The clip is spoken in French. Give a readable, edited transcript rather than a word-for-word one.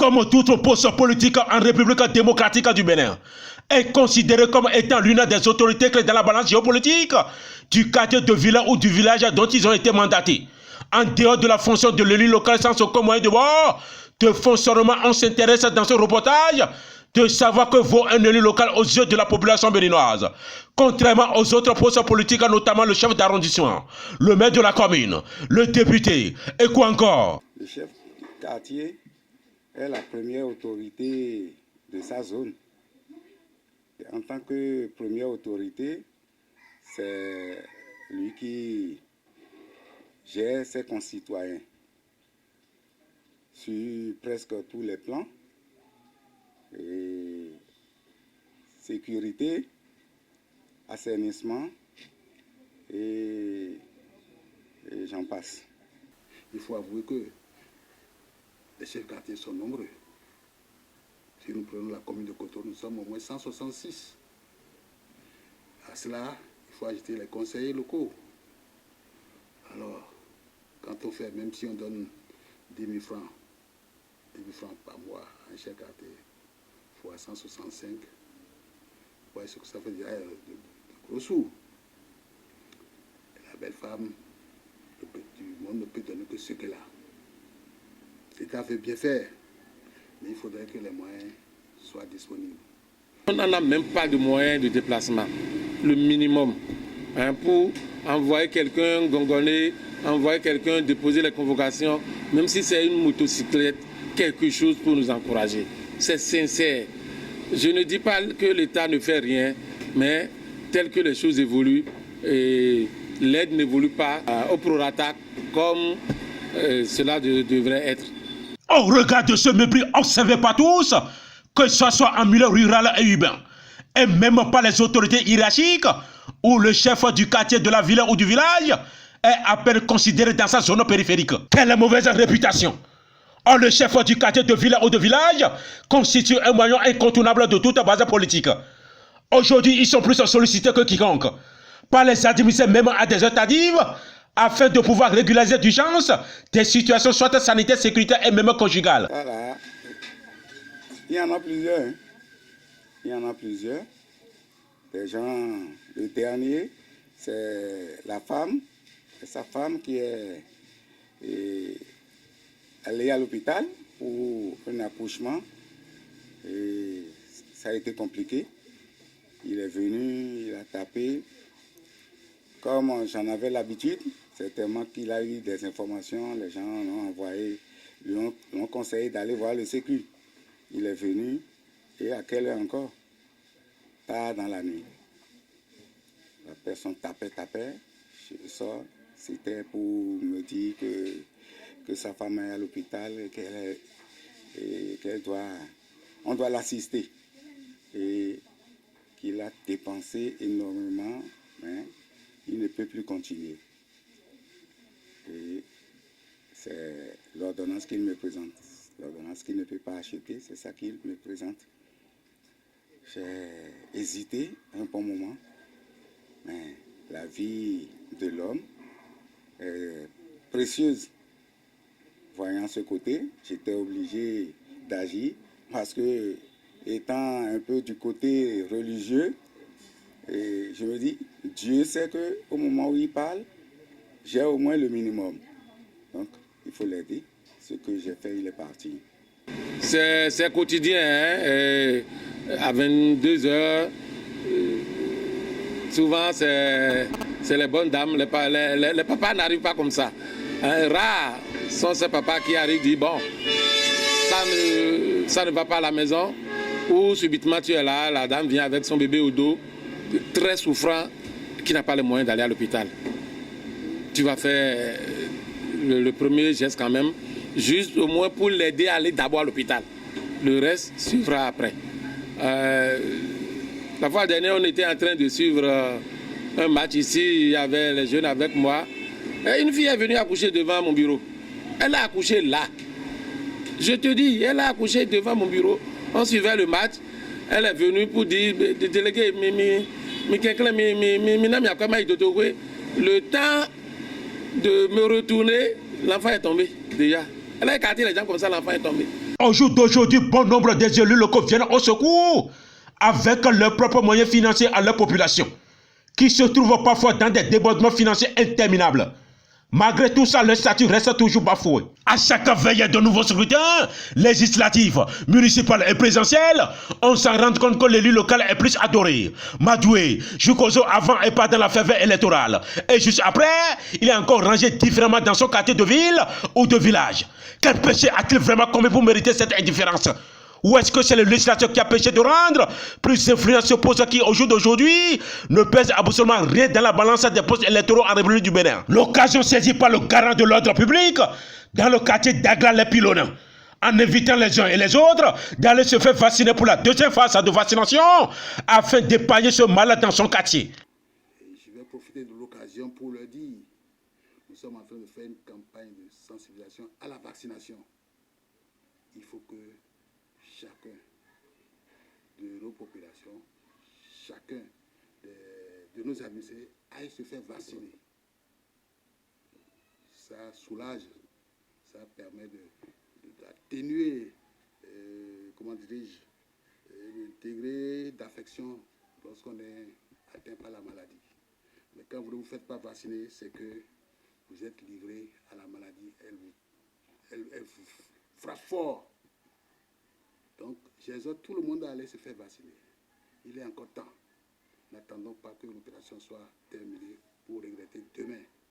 comme toute poste politique en République démocratique du Bénin, est considéré comme étant l'une des autorités clés dans la balance géopolitique du quartier de ville ou du village dont ils ont été mandatés. En dehors de la fonction de l'élu local sans aucun moyen de voir, de fonctionnement, on s'intéresse dans ce reportage de savoir que vaut un élu local aux yeux de la population béninoise. Contrairement aux autres postes politiques, notamment le chef d'arrondissement, le maire de la commune, le député, et quoi encore? Le chef du quartier est la première autorité de sa zone. Et en tant que première autorité, c'est lui qui gère ses concitoyens sur presque tous les plans. Et sécurité, assainissement et j'en passe. Il faut avouer que les chefs de quartier sont nombreux. Si nous prenons la commune de Koto, nous sommes au moins 166. À cela, il faut ajouter les conseillers locaux. Alors, quand on fait, même si on donne 10 000 francs par mois à un chef de quartier, fois 165, vous voyez ce que ça fait dire, de gros sous. La belle femme du monde ne peut donner que ce qu'elle a. L'État veut bien faire, mais il faudrait que les moyens soient disponibles. On n'en a même pas de moyens de déplacement, le minimum, pour envoyer quelqu'un gongonner, envoyer quelqu'un déposer les convocations, même si c'est une motocyclette, quelque chose pour nous encourager. C'est sincère. Je ne dis pas que l'État ne fait rien, mais tel que les choses évoluent, l'aide n'évolue pas au prorata comme cela devrait être. Au regard de ce mépris observé par tous, que ce soit en milieu rural et urbain, et même pas les autorités hiérarchiques, ou le chef du quartier de la ville ou du village, est à peine considéré dans sa zone périphérique. Quelle mauvaise réputation! Or, le chef du quartier de ville ou de village constitue un moyen incontournable de toute base politique. Aujourd'hui, ils sont plus sollicités que quiconque, par les administrés même à des heures tardives, afin de pouvoir régulariser d'urgence des situations soit sanitaires, sécuritaires et même conjugales. Voilà. Il y en a plusieurs. Hein. Il y en a plusieurs. Des gens, le dernier, c'est la femme. C'est sa femme qui est allée à l'hôpital pour un accouchement. Et ça a été compliqué. Il est venu, il a tapé. Comme j'en avais l'habitude, c'est tellement qu'il a eu des informations, les gens l'ont envoyé, lui ont conseillé d'aller voir le sécu. Il est venu, et à quelle heure encore? Tard dans la nuit. La personne tapait, je sors, c'était pour me dire que sa femme est à l'hôpital, on doit l'assister. Et qu'il a dépensé énormément, mais il ne peut plus continuer. Et c'est l'ordonnance qu'il me présente. L'ordonnance qu'il ne peut pas acheter, c'est ça qu'il me présente. J'ai hésité un bon moment, mais la vie de l'homme est précieuse. Voyant ce côté, j'étais obligé d'agir parce que, étant un peu du côté religieux, et je me dis, Dieu sait qu'au moment où il parle, j'ai au moins le minimum. Donc, il faut l'aider. Ce que j'ai fait, il est parti. C'est quotidien, hein? À 22 heures. Souvent, c'est les bonnes dames. Les papas n'arrivent pas comme ça. Rares sont ces papas qui arrivent et disent, bon, ça ne va pas à la maison. Ou subitement, tu es là, la dame vient avec son bébé au dos, très souffrant, qui n'a pas les moyens d'aller à l'hôpital. Tu vas faire le premier geste quand même, juste au moins pour l'aider à aller d'abord à l'hôpital. Le reste suivra après. La fois dernière, on était en train de suivre un match ici, il y avait les jeunes avec moi. Et une fille est venue accoucher devant mon bureau. Elle a accouché là. Je te dis, elle a accouché devant mon bureau. On suivait le match. Elle est venue pour dire, délégué, le temps de me retourner, l'enfant est tombé déjà. Elle a écarté les gens comme ça, l'enfant est tombé. Au jour d'aujourd'hui, bon nombre des élus locaux viennent au secours avec leurs propres moyens financiers à leur population, qui se trouvent parfois dans des débordements financiers interminables. Malgré tout ça, le statut reste toujours bafoué. À chaque veille de nouveaux scrutins, législatifs, municipaux et présidentiels, on s'en rend compte que l'élu local est plus adoré, madoué, jusqu'aux avant et pas dans la ferveur électorale. Et juste après, il est encore rangé différemment dans son quartier de ville ou de village. Quel péché a-t-il vraiment commis pour mériter cette indifférence? Ou est-ce que c'est le législateur qui a péché de rendre plus d'influence aux postes qui, au jour d'aujourd'hui, ne pèsent absolument rien dans la balance des postes électoraux en République du Bénin? L'occasion saisie par le garant de l'ordre public dans le quartier d'Agla-les-Pilonins, en invitant les uns et les autres d'aller se faire vacciner pour la deuxième phase de vaccination afin d'épargner ce malade dans son quartier. Et je vais profiter de l'occasion pour leur dire, nous sommes en train de faire une campagne de sensibilisation à la vaccination. Il faut que chacun de nos populations, chacun de nos administrés aille se faire vacciner. Ça soulage, ça permet d'atténuer, comment dirais-je, le degré d'affection lorsqu'on est atteint par la maladie. Mais quand vous ne vous faites pas vacciner, c'est que vous êtes livré à la maladie. Elle vous frappe fort. Donc, j'exhorte tout le monde à aller se faire vacciner. Il est encore temps. N'attendons pas que l'opération soit terminée pour regretter demain.